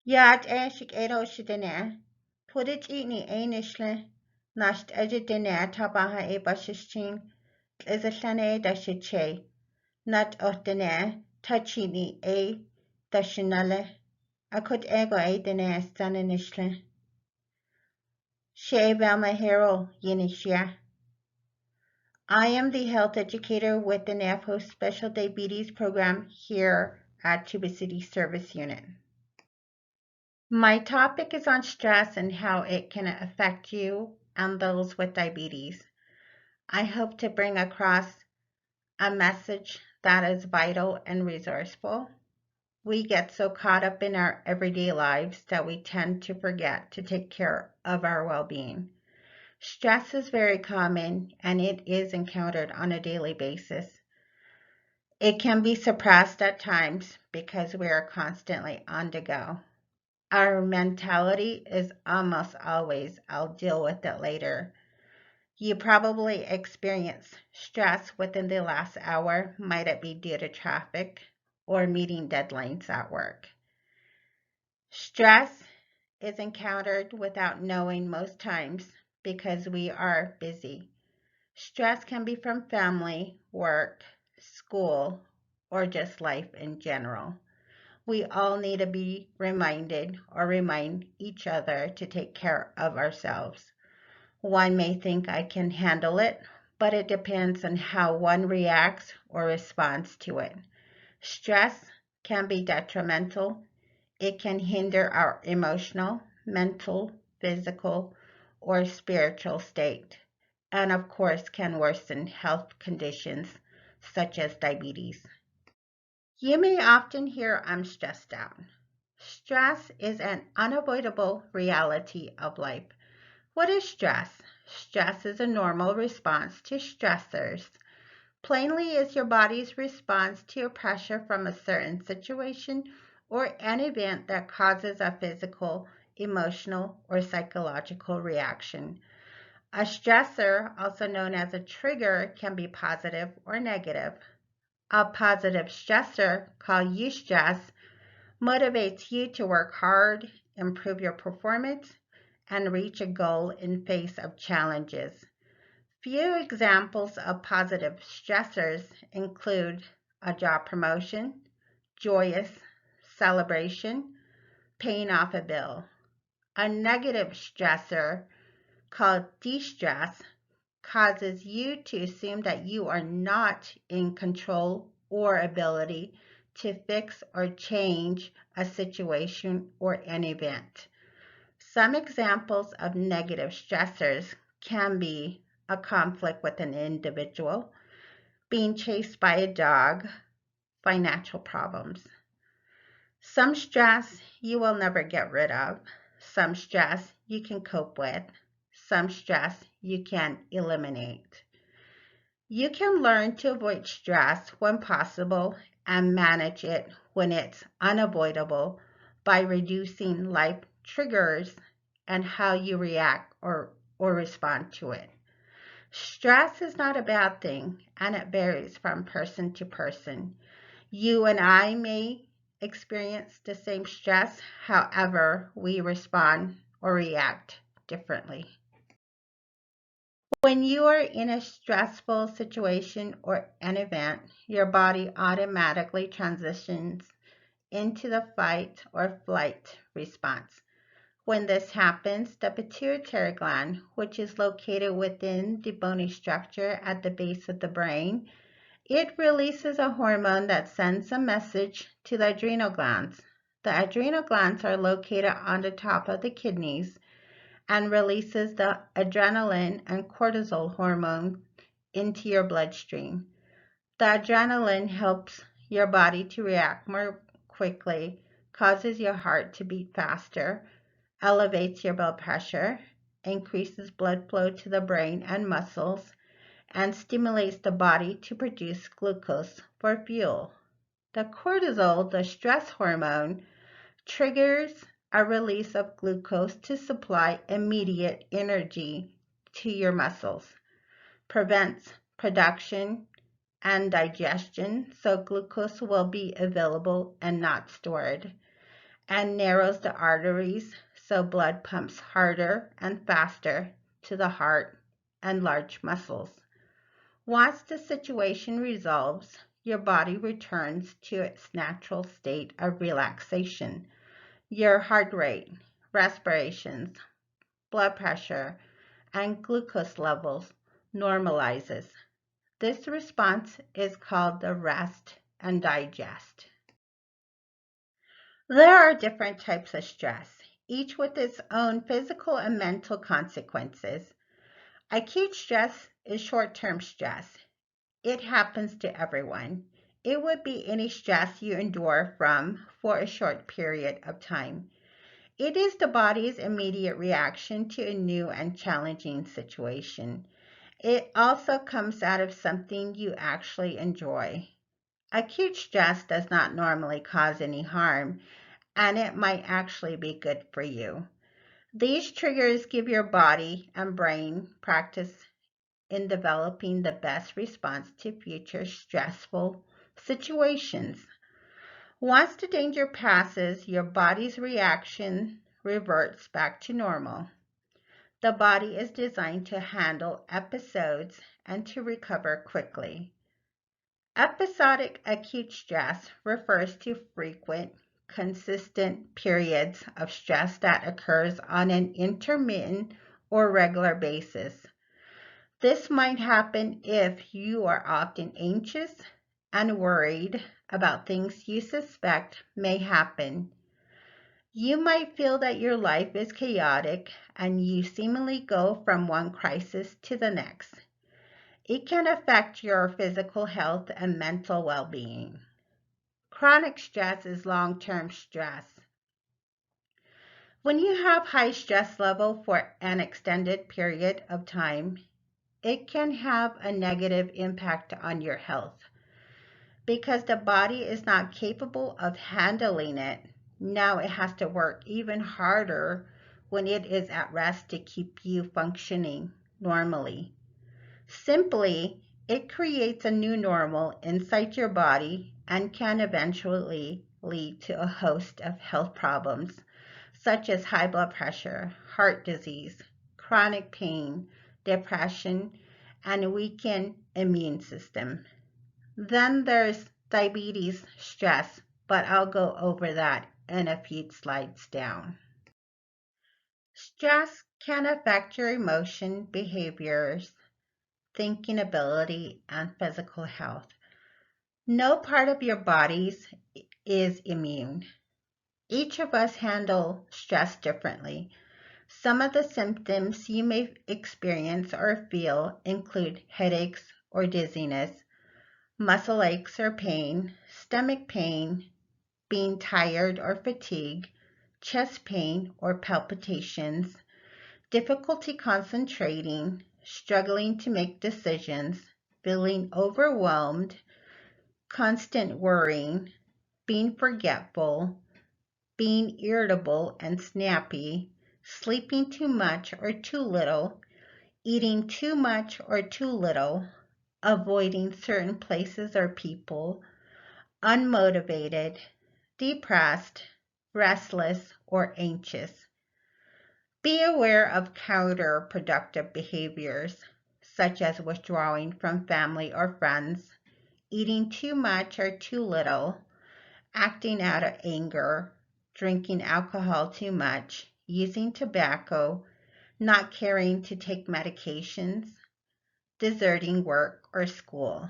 Yad eishik edo shidene, pudit ni ainishle, nasht ejidene tabaha e bashishchin, izashane dashiche, nat otene, tachini e dashinale, akut ego e dene stananishle. Shebama hero yinishya. I am the health educator with the NAFO Special Diabetes Program here at Tuba City Service Unit. My topic is on stress and how it can affect you and those with diabetes. I hope to bring across a message that is vital and resourceful. We get so caught up in our everyday lives that we tend to forget to take care of our well-being. Stress is very common and it is encountered on a daily basis. It can be suppressed at times because we are constantly on the go. Our mentality is almost always, I'll deal with it later. You probably experience stress within the last hour. Might it be due to traffic or meeting deadlines at work? Stress is encountered without knowing most times because we are busy. Stress can be from family, work, school, or just life in general. We all need to be reminded or remind each other to take care of ourselves. One may think I can handle it, but it depends on how one reacts or responds to it. Stress can be detrimental. It can hinder our emotional, mental, physical, or spiritual state, and of course can worsen health conditions such as diabetes. You may often hear I'm stressed out. Stress is an unavoidable reality of life. What is stress? Stress is a normal response to stressors. Plainly is your body's response to a pressure from a certain situation or an event that causes a physical, emotional, or psychological reaction. A stressor, also known as a trigger, can be positive or negative. A positive stressor, called eustress, motivates you to work hard, improve your performance, and reach a goal in face of challenges. Few examples of positive stressors include a job promotion, joyous celebration, paying off a bill. A negative stressor, called distress, causes you to assume that you are not in control or ability to fix or change a situation or an event. Some examples of negative stressors can be a conflict with an individual, being chased by a dog, financial problems. Some stress you will never get rid of. Some stress you can cope with. Some stress you can eliminate. You can learn to avoid stress when possible and manage it when it's unavoidable by reducing life triggers and how you react or respond to it. Stress is not a bad thing and it varies from person to person. You and I may experience the same stress, however, we respond or react differently. When you are in a stressful situation or an event, your body automatically transitions into the fight or flight response. When this happens, the pituitary gland, which is located within the bony structure at the base of the brain, it releases a hormone that sends a message to the adrenal glands. The adrenal glands are located on the top of the kidneys and releases the adrenaline and cortisol hormone into your bloodstream. The adrenaline helps your body to react more quickly, causes your heart to beat faster, elevates your blood pressure, increases blood flow to the brain and muscles, and stimulates the body to produce glucose for fuel. The cortisol, the stress hormone, triggers a release of glucose to supply immediate energy to your muscles, prevents production and digestion, so glucose will be available and not stored, and narrows the arteries so blood pumps harder and faster to the heart and large muscles. Once the situation resolves, your body returns to its natural state of relaxation. Your heart rate, respirations, blood pressure, and glucose levels normalizes. This response is called the rest and digest. There are different types of stress, each with its own physical and mental consequences. Acute stress is short-term stress. It happens to everyone. It would be any stress you endure for a short period of time. It is the body's immediate reaction to a new and challenging situation. It also comes out of something you actually enjoy. Acute stress does not normally cause any harm, and it might actually be good for you. These triggers give your body and brain practice in developing the best response to future stressful situations. Once the danger passes, your body's reaction reverts back to normal. The body is designed to handle episodes and to recover quickly. Episodic acute stress refers to frequent, consistent periods of stress that occurs on an intermittent or regular basis. This might happen if you are often anxious and worried about things you suspect may happen. You might feel that your life is chaotic and you seemingly go from one crisis to the next. It can affect your physical health and mental well-being. Chronic stress is long-term stress. When you have high stress level for an extended period of time, it can have a negative impact on your health. Because the body is not capable of handling it, now it has to work even harder when it is at rest to keep you functioning normally. Simply, it creates a new normal inside your body and can eventually lead to a host of health problems such as high blood pressure, heart disease, chronic pain, depression, and a weakened immune system. Then there's diabetes stress, but I'll go over that in a few slides down. Stress can affect your emotion, behaviors, thinking ability, and physical health. No part of your bodies is immune. Each of us handle stress differently. Some of the symptoms you may experience or feel include headaches or dizziness, muscle aches or pain, stomach pain, being tired or fatigued, chest pain or palpitations, difficulty concentrating, struggling to make decisions, feeling overwhelmed, constant worrying, being forgetful, being irritable and snappy, sleeping too much or too little, eating too much or too little, avoiding certain places or people, unmotivated, depressed, restless, or anxious. Be aware of counterproductive behaviors, such as withdrawing from family or friends, eating too much or too little, acting out of anger, drinking alcohol too much, using tobacco, not caring to take medications, deserting work or school.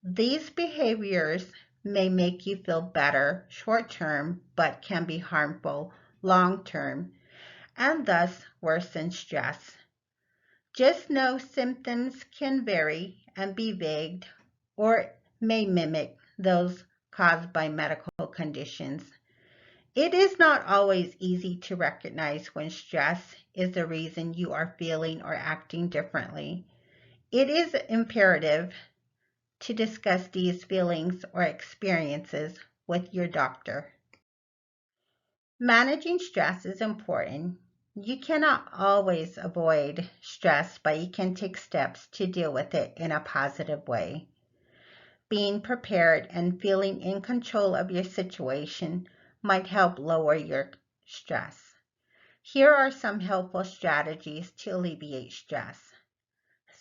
These behaviors may make you feel better short term, but can be harmful long term, and thus worsen stress. Just know symptoms can vary and be vague or may mimic those caused by medical conditions. It is not always easy to recognize when stress is the reason you are feeling or acting differently. It is imperative to discuss these feelings or experiences with your doctor. Managing stress is important. You cannot always avoid stress, but you can take steps to deal with it in a positive way. Being prepared and feeling in control of your situation might help lower your stress. Here are some helpful strategies to alleviate stress.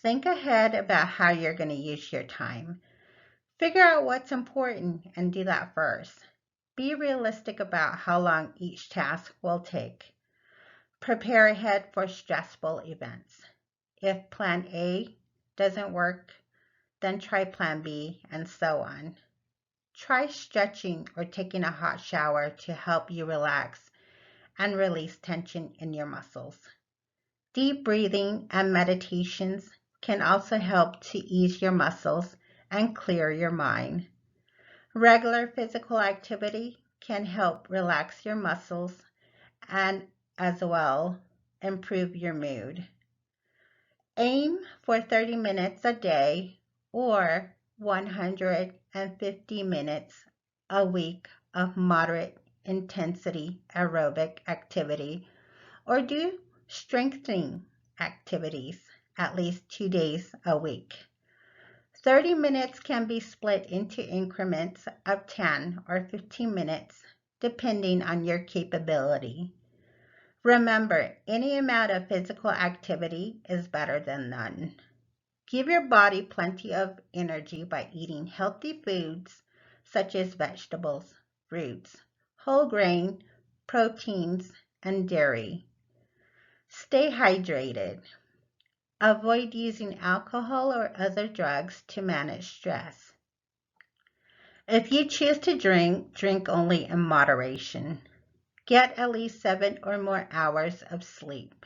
Think ahead about how you're going to use your time. Figure out what's important and do that first. Be realistic about how long each task will take. Prepare ahead for stressful events. If plan A doesn't work, then try plan B, and so on. Try stretching or taking a hot shower to help you relax and release tension in your muscles. Deep breathing and meditations can also help to ease your muscles and clear your mind. Regular physical activity can help relax your muscles and as well improve your mood. Aim for 30 minutes a day or 150 minutes a week of moderate intensity aerobic activity, or do strengthening activities at least 2 days a week. 30 minutes can be split into increments of 10 or 15 minutes, depending on your capability. Remember, any amount of physical activity is better than none. Give your body plenty of energy by eating healthy foods such as vegetables, fruits, whole grain, proteins, and dairy. Stay hydrated. Avoid using alcohol or other drugs to manage stress. If you choose to drink, drink only in moderation. Get at least 7 or more hours of sleep.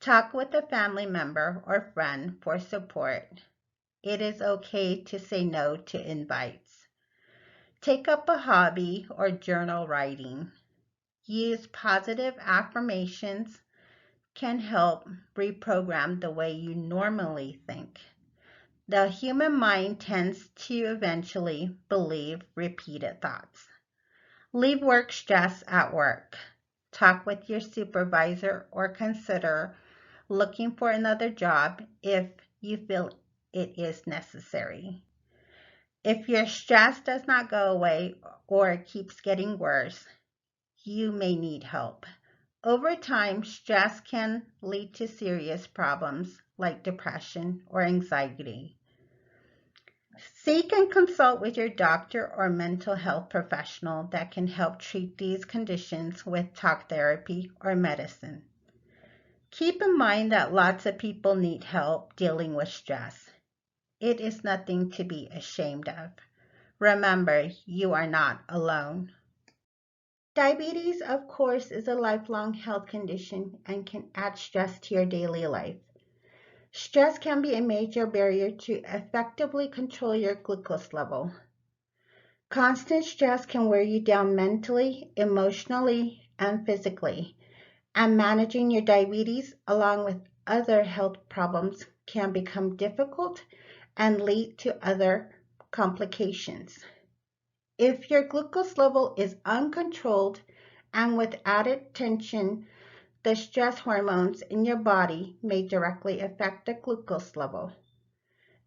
Talk with a family member or friend for support. It is okay to say no to invites. Take up a hobby or journal writing. Use positive affirmations can help reprogram the way you normally think. The human mind tends to eventually believe repeated thoughts. Leave work stress at work. Talk with your supervisor or consider looking for another job if you feel it is necessary. If your stress does not go away or it keeps getting worse, you may need help. Over time, stress can lead to serious problems like depression or anxiety. Seek and consult with your doctor or mental health professional that can help treat these conditions with talk therapy or medicine. Keep in mind that lots of people need help dealing with stress. It is nothing to be ashamed of. Remember, you are not alone. Diabetes, of course, is a lifelong health condition and can add stress to your daily life. Stress can be a major barrier to effectively control your glucose level. Constant stress can wear you down mentally, emotionally, and physically, and managing your diabetes along with other health problems can become difficult and lead to other complications. If your glucose level is uncontrolled and with added tension, the stress hormones in your body may directly affect the glucose level.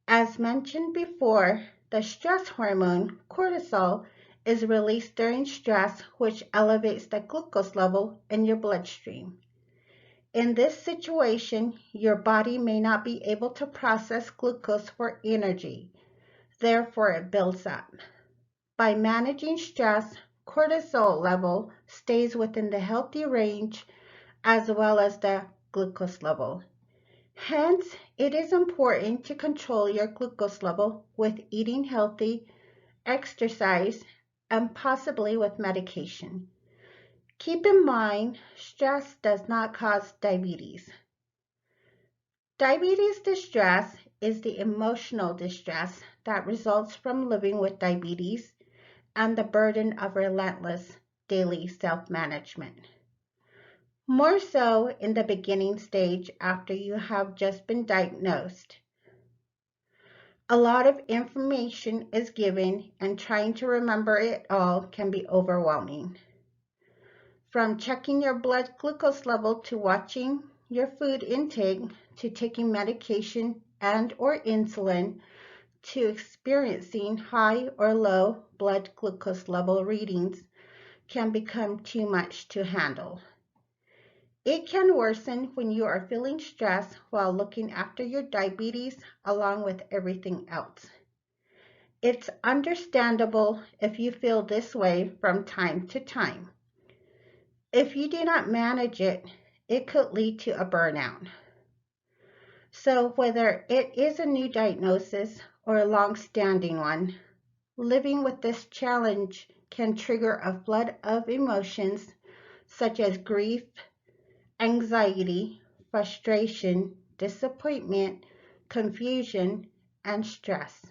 As mentioned before, the stress hormone cortisol is released during stress, which elevates the glucose level in your bloodstream. In this situation, your body may not be able to process glucose for energy. Therefore, it builds up. By managing stress, cortisol level stays within the healthy range as well as the glucose level. Hence, it is important to control your glucose level with eating healthy, exercise, and possibly with medication. Keep in mind, stress does not cause diabetes. Diabetes distress is the emotional distress that results from living with diabetes and the burden of relentless daily self-management. More so in the beginning stage after you have just been diagnosed. A lot of information is given and trying to remember it all can be overwhelming. From checking your blood glucose level to watching your food intake to taking medication and or insulin to experiencing high or low blood glucose level readings, can become too much to handle. It can worsen when you are feeling stressed while looking after your diabetes along with everything else. It's understandable if you feel this way from time to time. If you do not manage it, it could lead to a burnout. So whether it is a new diagnosis or a long-standing one, living with this challenge can trigger a flood of emotions such as grief, anxiety, frustration, disappointment, confusion, and stress.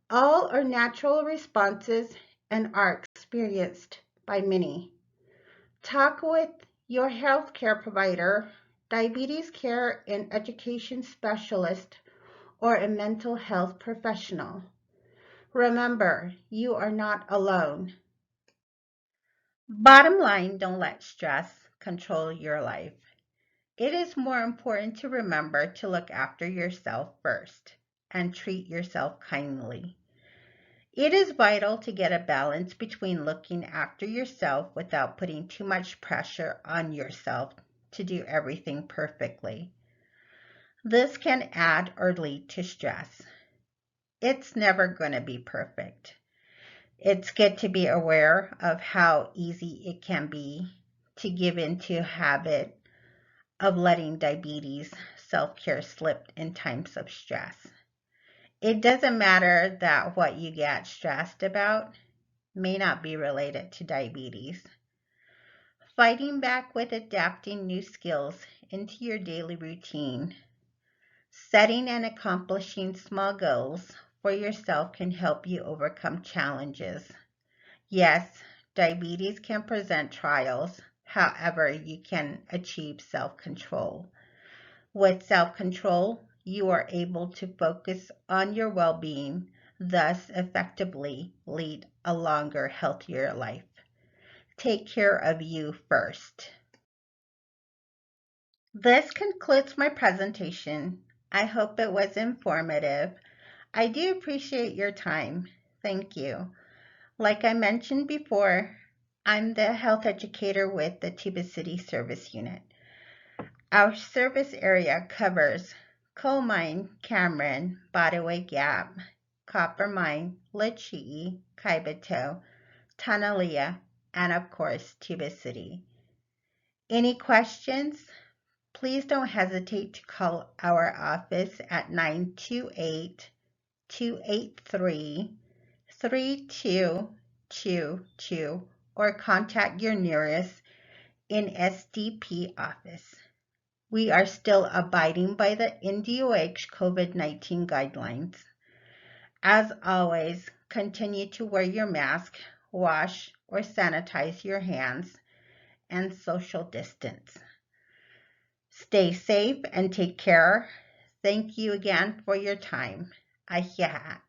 All are natural responses and are experienced by many. Talk with your healthcare provider, diabetes care and education specialist, or a mental health professional. Remember, you are not alone. Bottom line, don't let stress control your life. It is more important to remember to look after yourself first and treat yourself kindly. It is vital to get a balance between looking after yourself without putting too much pressure on yourself to do everything perfectly. This can add or lead to stress. It's never going to be perfect. It's good to be aware of how easy it can be to give into a habit of letting diabetes self-care slip in times of stress. It doesn't matter that what you get stressed about may not be related to diabetes. Fighting back with adapting new skills into your daily routine. Setting and accomplishing small goals for yourself can help you overcome challenges. Yes, diabetes can present trials. However, you can achieve self-control. With self-control, you are able to focus on your well-being, thus effectively lead a longer, healthier life. Take care of you first. This concludes my presentation. I hope it was informative. I do appreciate your time. Thank you. Like I mentioned before, I'm the health educator with the Tuba City Service Unit. Our service area covers Coal Mine, Cameron, Botaway Gap, Copper Mine, Lachee, Kaibito, Tanalea, and of course, Tuba City. Any questions? Please don't hesitate to call our office at 928-283-3222 or contact your nearest NSDP office. We are still abiding by the NDOH COVID-19 guidelines. As always, continue to wear your mask, wash or sanitize your hands, and social distance. Stay safe and take care. Thank you again for your time. Ahiya.